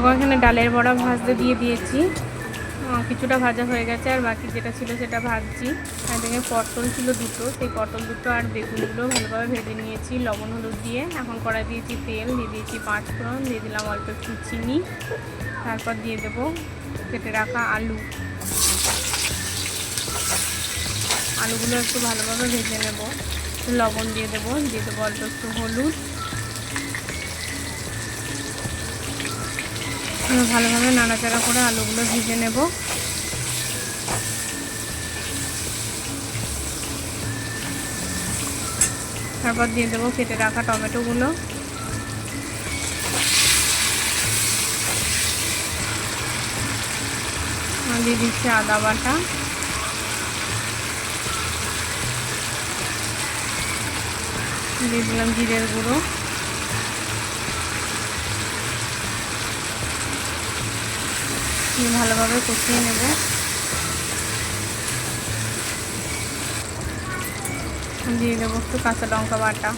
দেখো এখানে ডালের বড়া ভাজতে দিয়ে দিয়েছি, কিছুটা ভাজা হয়ে গেছে আর বাকি যেটা ছিল সেটা ভাজছি। আর এদিকে পটল ছিল দুটো, সেই পটল দুটো আর বেগুনগুলো ভালোভাবে ভেজে নিয়েছি লবণ হলুদ দিয়ে। এখন কড়াই দিয়েছি তেল, দিয়ে দিয়েছি 5 ফোড়ন, দিয়ে দিলাম অল্প একটু চিনি, তারপর দিয়ে দেবো কেটে রাখা আলুগুলো একটু ভালোভাবে ভেজে নেব। লবণ দিয়ে দেবো অল্প একটু হলুদ, ভালোভাবে নাড়াচাড়া করে আলুগুলো ভেজে নেব। তারপর দিয়ে দেবো কেটে রাখা টমেটোগুলো, দিয়ে দিচ্ছি আদা বাটা, দিয়ে দিলাম জিরের গুঁড়ো, ভালোভাবে কষিয়ে নেব। দিয়ে দেবো একটু কাঁচা লঙ্কা বাটা,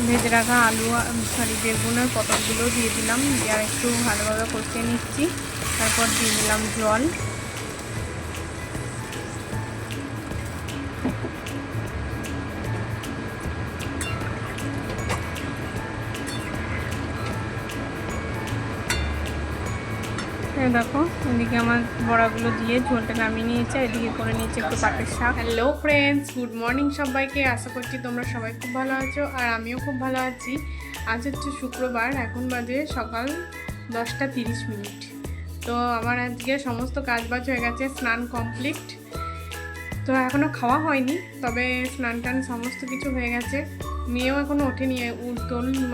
ভেজে রাখা বেগুন আর পটলগুলো দিয়ে দিলাম, দিয়ে আর একটু ভালোভাবে কষিয়ে নিচ্ছি। তারপর দিয়ে দিলাম জল, দেখো এদিকে আমার বড়াগুলো দিয়ে ঝোলটা নামিয়ে নিয়েছে, এদিকে করে নিয়েছে একটু পাটের শাক। হ্যালো ফ্রেন্ডস, গুড মর্নিং সবাইকে। আশা করছি তোমরা সবাই খুব ভালো আছো আর আমিও খুব ভালো আছি। আজ হচ্ছে শুক্রবার, এখন বাজে সকাল 10:30। তো আমার আজকে সমস্ত কাজবাজ হয়ে গেছে, স্নান কমপ্লিট। তো এখনও খাওয়া হয়নি, তবে স্নান টান সমস্ত কিছু হয়ে গেছে। মেয়েও এখনও ওঠেনি,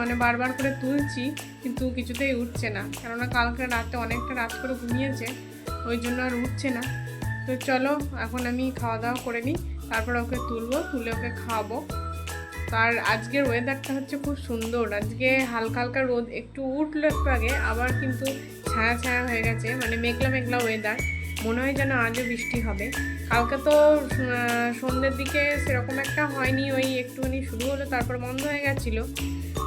মানে বারবার করে তুলছি কিন্তু কিছুতেই উঠছে না, কেননা কালকে রাতে অনেকটা রাত করে ঘুমিয়েছে, ওই জন্য আর উঠছে না। তো চলো এখন আমি খাওয়া দাওয়া করে নিই, তারপর ওকে তুলে ওকে খাওয়াবো। আর আজকের ওয়েদারটা হচ্ছে খুব সুন্দর। আজকে হালকা হালকা রোদ একটু উঠলো একটু আগে, আবার কিন্তু ছায়া ছায়া হয়ে গেছে, মানে মেঘলা মেঘলা ওয়েদার। মনে হয় যেন আজও বৃষ্টি হবে। কালকে তো সন্ধ্যের দিকে সেরকম একটা হয়নি, ওই একটুখানি শুরু হলো তারপর বন্ধ হয়ে গেছিলো।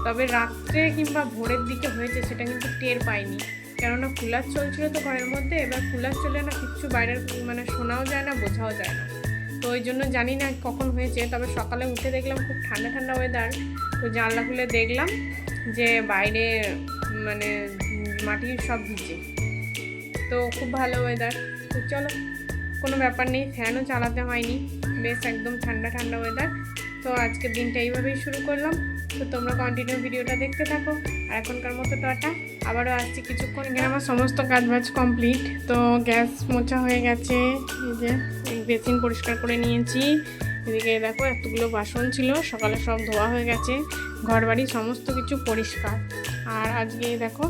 তবে রাত্রে কিংবা ভোরের দিকে হয়েছে সেটা কিন্তু টের পাইনি, কেননা কুলার চলছিল তো ঘরের মধ্যে। এবার কুলার চলে না, কিচ্ছু বাইরের মানে শোনাও যায় না, বোঝাও যায় না। তো ওই জন্য জানি না কখন হয়েছে। তবে সকালে উঠে দেখলাম খুব ঠান্ডা ঠান্ডা ওয়েদার। তো জানলা খুলে দেখলাম যে বাইরে মানে মাটি সব ভিজে, তো খুব ভালো ওয়েদার। তো চলো, কোনো ব্যাপার নেই, ফ্যানও চালাতে হয়নি, বেশ একদম ঠান্ডা ঠান্ডা ওয়েদার। তো আজকের দিনটা এইভাবেই শুরু করলাম। তো তোমরা কন্টিনিউ ভিডিওটা দেখতে থাকো। আর এখনকার মতো টাটা, আবারও আসছি কিছুক্ষণ। এখানে আমার সমস্ত কাজবাজ কমপ্লিট। তো গ্যাস মোছা হয়ে গেছে, এই যে বেসিন পরিষ্কার করে নিয়েছি। এদিকে দেখো এতগুলো বাসন ছিল, সকালে সব ধোয়া হয়ে গেছে, ঘর বাড়ি সমস্ত কিছু পরিষ্কার। আর আজকে দেখো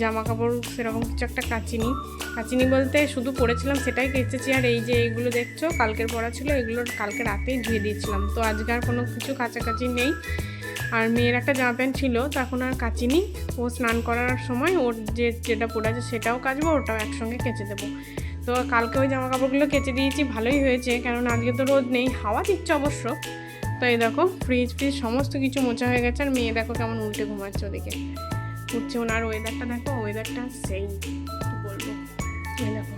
জামা কাপড় সেরকম কিছু একটা কাচিনি বলতে শুধু পরেছিলাম সেটাই কেচেছি। আর এই যে এইগুলো দেখছো কালকের পরা ছিল, এগুলো কালকে রাতেই ধুয়ে দিয়েছিলাম। তো আজকে আর কোনো কিছু কাচাকাচি নেই। আর মেয়ের একটা জামা প্যান্ট ছিল, তখন আর কাচিনি। ও স্নান করার সময় ওর যেটা পরে আছে সেটাও কাচবো, ওটাও একসঙ্গে কেচে দেবো। তো কালকে ওই জামা কাপড়গুলো কেচে দিয়েছি, ভালোই হয়েছে, কারণ আজকে তো রোদ নেই, হাওয়া দিচ্ছে অবশ্য। তো এই দেখো ফ্রিজ সমস্ত কিছু মোছা হয়ে গেছে। আর মেয়ে দেখো কেমন উল্টে ঘুমাচ্ছে, ওদিকে উঠছে। ওনার ওয়েদারটা দেখো, ওয়েদারটা সেই কী বলবো, এই দেখো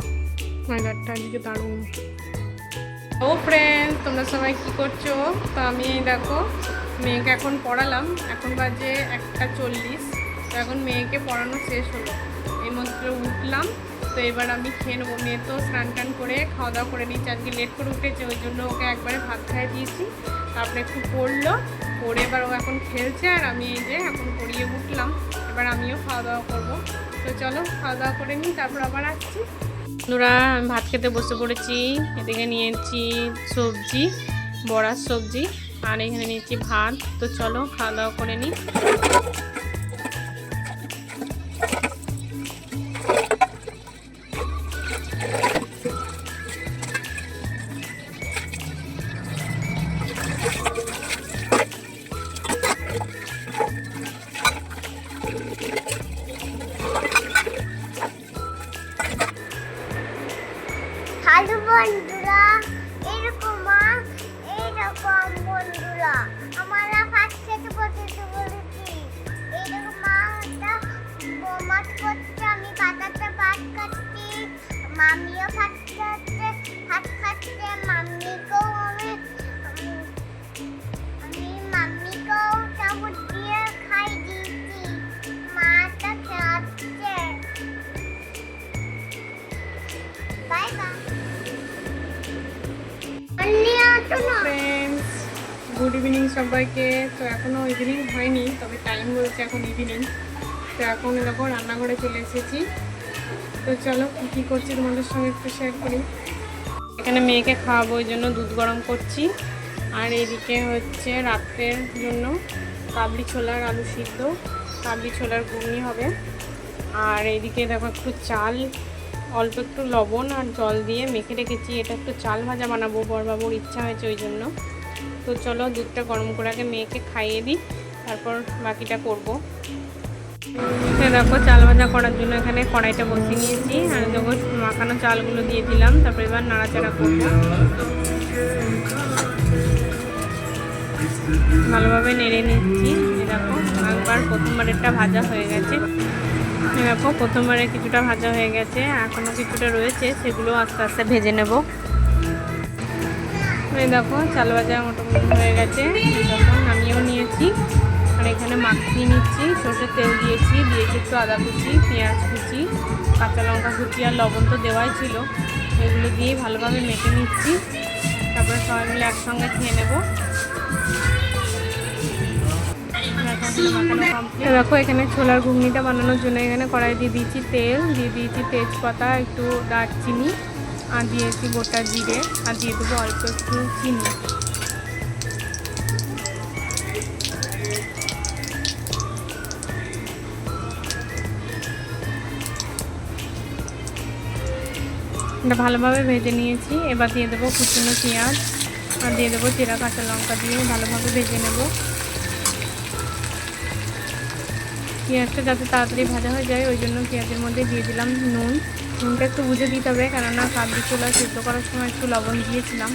ওয়েদারটা আজকে দারুণ। ও ফ্রেন্ডস, তোমরা সবাই কী করছো? তো আমি দেখো মেয়েকে এখন পড়ালাম, এখন বাজে 1:40। তো এখন মেয়েকে পড়ানো শেষ হলো, এইমাত্র উঠলাম। তো এবার আমি খেয়ে নেবো। মেয়ে তো স্নান টান করে খাওয়া দাওয়া করে নিয়েছি, আজকে লেট করে উঠেছে, ওই জন্য ওকে একবারে ভাত খাইয়ে দিয়েছি। তারপরে একটু পড়লো, পড়ে এবার ও এখন খেলছে। আর আমি এই যে এখন পড়িয়ে উঠলাম, এবার আমিও খাওয়া দাওয়া করবো। তো চলো খাওয়া দাওয়া করে নিই, তারপর আবার আসছি। বন্ধুরা, আমি ভাত খেতে বসে পড়েছি। এদিকে নিয়েছি সবজি, বড়ার সবজি, আর এখানে নিয়েছি ভাত। তো চলো খাওয়া দাওয়া করে নিই। হ্যালো বন্ধুরা, এরকম বন্ধুরা আমরা ফার্স্ট থেকে পড়তে বলেছি। মামিও ভাত খাচ্ছে মাম্মিকেও আমি মাম্মিকেও চামচ দিয়ে খাই দিয়েছি। মাটা খাচ্ছে। Bye bye. Friends, good evening সবাইকে। তো এখনও ইভিনিং হয়নি, তবে টাইম বলছে এখন ইভিনিং। তো এখন এরকম রান্নাঘরে চলে এসেছি। তো চলো কী কী করছি তোমাদের সঙ্গে একটু শেয়ার করি। এখানে মেয়েকে খাওয়াবো, ওই জন্য দুধ গরম করছি। আর এদিকে হচ্ছে রাত্রের জন্য কাবলি ছোলার আলু সিদ্ধ, কাবলি ছোলার ঘুগনি হবে। আর এইদিকে দেখো একটু চাল, অল্প একটু লবণ আর জল দিয়ে মেখে রেখেছি। এটা একটু চাল ভাজা বানাবো, বড়বাবুর ইচ্ছা হয়েছে ওই জন্য। তো চলো দুধটা গরম করে আগে মেয়েকে খাইয়ে দিই, তারপর বাকিটা করবো। দেখো চাল ভাজা করার জন্য এখানে কড়াইটা বসিয়ে নিয়েছি। আর যখন মাখানো চালগুলো দিয়ে দিলাম, তারপর এবার নাড়াচাড়া করবো। ভালোভাবে নেড়ে নিচ্ছি। দেখো একবার প্রথমবারেরটা ভাজা হয়ে গেছে। দেখো প্রথমবারে কিছুটা ভাজা হয়ে গেছে, এখনও কিছুটা রয়েছে, সেগুলো আস্তে আস্তে ভেজে নেব। এই দেখো চাল ভাজা মোটামুটি হয়ে গেছে, তখন নামিয়েও নিয়েছি। আর এখানে মাখিয়ে নিচ্ছি, সর্ষের তেল দিয়েছি একটু আদা কুচি, পেঁয়াজ কুচি, কাঁচা লঙ্কা কুচি আর লবণ তো দেওয়াই ছিল, এগুলো দিয়েই ভালোভাবে মেখে নিচ্ছি। তারপরে সবাই মিলে একসঙ্গে খেয়ে নেব। দেখো এখানে ছোলার ঘুগনিটা বানানোর জন্য এখানে কড়াই দিয়ে দিয়েছি তেল, দিয়ে দিয়েছি তেজপাতা, একটু দারচিনি, আর দিয়েছি গোটা জিরে, আর দিয়ে দেবো অল্প একটু চিনি। এটা ভালোভাবে ভেজে নিয়েছি। এবার দিয়ে দেবো কুচনো পেঁয়াজ, আর দিয়ে দেবো চেরা কাঁচা লঙ্কা দিয়ে ভালোভাবে ভেজে নেব। পেঁয়াজটা যাতে তাড়াতাড়ি ভাজা হয়ে যায়, ওই জন্য পেঁয়াজের মধ্যে দিয়ে দিলাম নুন। নুনটা একটু বুঝে দিতে হবে, কেননা কাবলি ছোলা সিদ্ধ করার সময় একটু লবণ দিয়েছিলাম,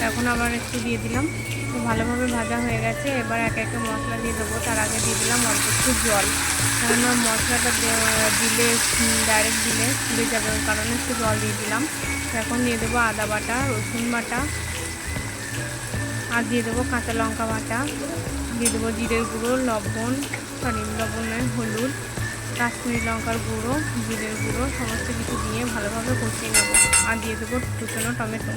এখন আবার একটু দিয়ে দিলাম। তো ভালোভাবে ভাজা হয়ে গেছে। এবার একে একে মশলা দিয়ে দেবো। তার আগে দিয়ে দিলাম অল্প একটু জল, কেননা মশলাটা দিলে ডাইরেক্ট দিলে ফুলে যাবে, ওই কারণে একটু জল দিয়ে দিলাম। এখন দিয়ে দেবো আদা বাটা, রসুন বাটা, আর দিয়ে দেবো কাঁচা লঙ্কা বাটা, দিয়ে দেবো জিরের গুঁড়ো, লবণ নয় হলুদ, কাশ্মীরি লঙ্কার গুঁড়ো, জিরের গুঁড়ো, সমস্ত কিছু দিয়ে ভালোভাবে কষিয়ে নেব। আর দিয়ে দেবো কুচনো টমেটো।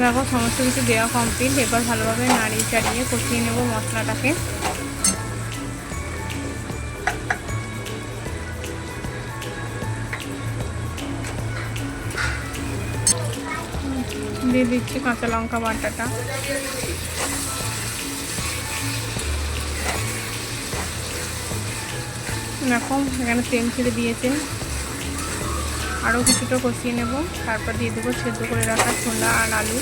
দেখো সমস্ত কিছু দেওয়া কমপ্লিট। এবার ভালোভাবে নাড়িয়ে চাড়িয়ে কষিয়ে নেব মশলাটাকে। দিয়ে দিচ্ছি কাঁচা লঙ্কা বাটাটা। দেখো এখানে তেল ছেড়ে দিয়েছে, আরও কিছুটা কষিয়ে নেব। তারপর দিয়ে দেবো সেদ্ধ করে রাখা ছোলা আর আলু।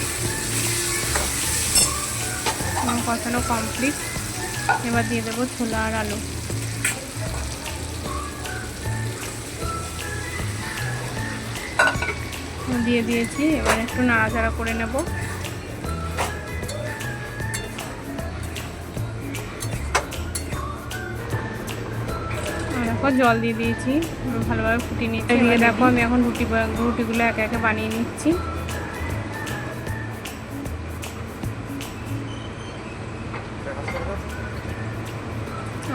কষানো কমপ্লিট। এবার দিয়ে দেবো ছোলা আর আলু। দিয়ে দিয়েছি, এবার একটু নাড়াচাড়া করে নেব। দেখো জল দিয়ে দিয়েছি, ভালোভাবে ফুটিয়ে নিচ্ছি। দিয়ে দেখো আমি এখন রুটিগুলো একে একে বানিয়ে নিচ্ছি।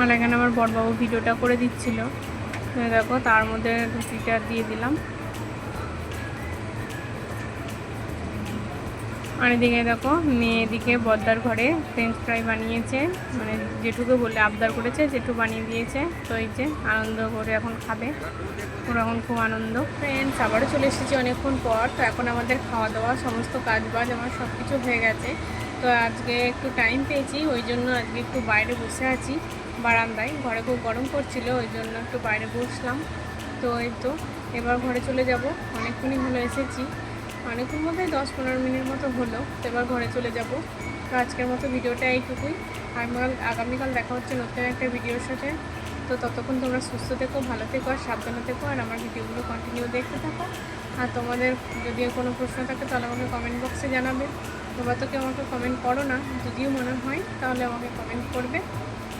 আর এখানে আমার বড়বাবু ভিডিওটা করে দিচ্ছিল, দেখো তার মধ্যে রুটিটা দিয়ে দিলাম। আর এদিকে দেখো মেয়ে এদিকে বদ্দার ঘরে ফ্রেঞ্চ ফ্রাই বানিয়েছে, মানে জেঠুকে বলে আবদার করেছে, জেঠু বানিয়ে দিয়েছে। তো এই যে আনন্দ করে এখন খাবে, ওর এখন খুব আনন্দ। ফ্রেন্ডস আবারও চলে এসেছি অনেকক্ষণ পর। তো এখন আমাদের খাওয়া দাওয়া সমস্ত কাজ বাজ আমার সব কিছু হয়ে গেছে। তো আজকে একটু টাইম পেয়েছি, ওই জন্য আজকে একটু বাইরে বসে আছি বারান্দায়। ঘরে খুব গরম করছিল, ওই জন্য একটু বাইরে বসলাম। তো এই তো এবার ঘরে চলে যাব। অনেকক্ষণই হলো এসেছি, অনেকক্ষণ মধ্যে 10-15 মিনিট মতো হলো। তো এবার ঘরে চলে যাব। তো আজকের মতো ভিডিওটা এইটুকুই। আগামীকাল দেখা হচ্ছে নতুন একটা ভিডিওর সাথে। তো ততক্ষণ তোমরা সুস্থ থেকো, ভালো থেকো আর সাবধানে থেকো, আর আমার ভিডিওগুলো কন্টিনিউ দেখতে থাকো। আর তোমাদের যদি কোনো প্রশ্ন থাকে তাহলে আমাকে কমেন্ট বক্সে জানাবে। তোমরা তো কেউ আমাকে কমেন্ট করো না, যদিও মনে হয় তাহলে আমাকে কমেন্ট করবে।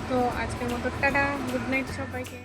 তো আজকের মতো টাটা, গুড নাইট সবাইকে।